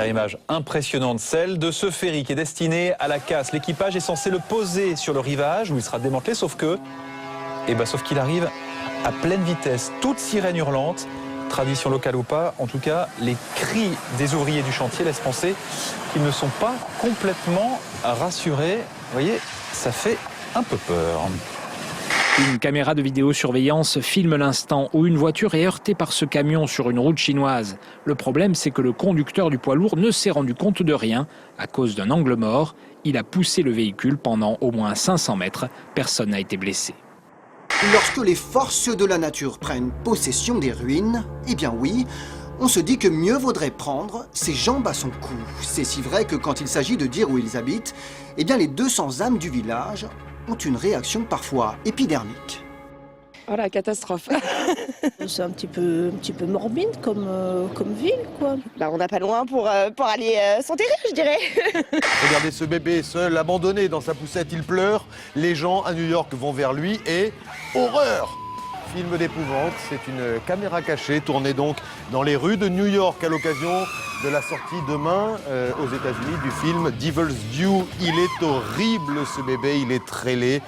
Première image impressionnante, celle de ce ferry qui est destiné à la casse. L'équipage est censé le poser sur le rivage où il sera démantelé, sauf qu'il arrive à pleine vitesse, toute sirène hurlante. Tradition locale ou pas, en tout cas, les cris des ouvriers du chantier laissent penser qu'ils ne sont pas complètement rassurés. Vous voyez, ça fait un peu peur. Une caméra de vidéosurveillance filme l'instant où une voiture est heurtée par ce camion sur une route chinoise. Le problème, c'est que le conducteur du poids lourd ne s'est rendu compte de rien. À cause d'un angle mort, il a poussé le véhicule pendant au moins 500 mètres. Personne n'a été blessé. Lorsque les forces de la nature prennent possession des ruines, eh bien oui, on se dit que mieux vaudrait prendre ses jambes à son cou. C'est si vrai que quand il s'agit de dire où ils habitent, eh bien les 200 âmes du village ont une réaction parfois épidermique. Oh la catastrophe. C'est un petit peu morbide comme ville, quoi. Bah, on n'a pas loin pour aller s'enterrer, je dirais. Regardez ce bébé seul, abandonné dans sa poussette, il pleure. Les gens à New York vont vers lui et horreur! Film d'épouvante, c'est une caméra cachée tournée donc dans les rues de New York à l'occasion de la sortie demain aux États-Unis du film Devil's Due. Il est horrible ce bébé, il est très laid.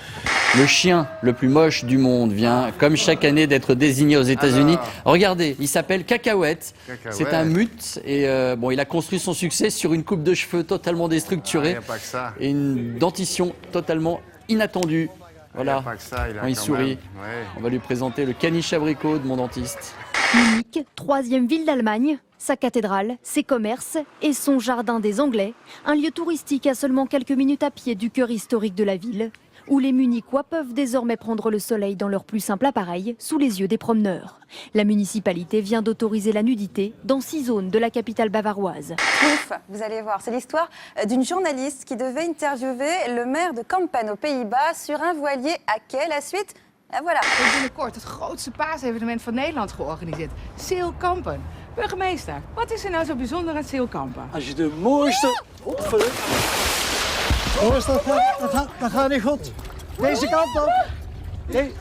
Le chien le plus moche du monde vient, comme chaque année, d'être désigné aux États-Unis. Regardez, il s'appelle Cacahuète. C'est un mute et il a construit son succès sur une coupe de cheveux totalement déstructurée y a pas que ça. et une dentition totalement inattendue. Voilà, quand il sourit, on va lui présenter le caniche abricot de mon dentiste. Munich, 3e ville d'Allemagne, sa cathédrale, ses commerces et son jardin des Anglais, un lieu touristique à seulement quelques minutes à pied du cœur historique de la ville, où les Munichois peuvent désormais prendre le soleil dans leur plus simple appareil, sous les yeux des promeneurs. La municipalité vient d'autoriser la nudité dans 6 zones de la capitale bavaroise. Ouf, vous allez voir, c'est l'histoire d'une journaliste qui devait interviewer le maire de Kampen aux Pays-Bas sur un voilier à quai. La suite, la voilà. Binnenkort het grootste paasevenement van Nederland georganiseerd. Zeelkampen. Burgemeester, wat is er nou zo bijzonder aan Zeelkampen? Als je de mooiste... Jongens, dat gaat niet goed. Deze kant op. Nee.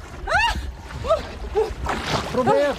Probeer.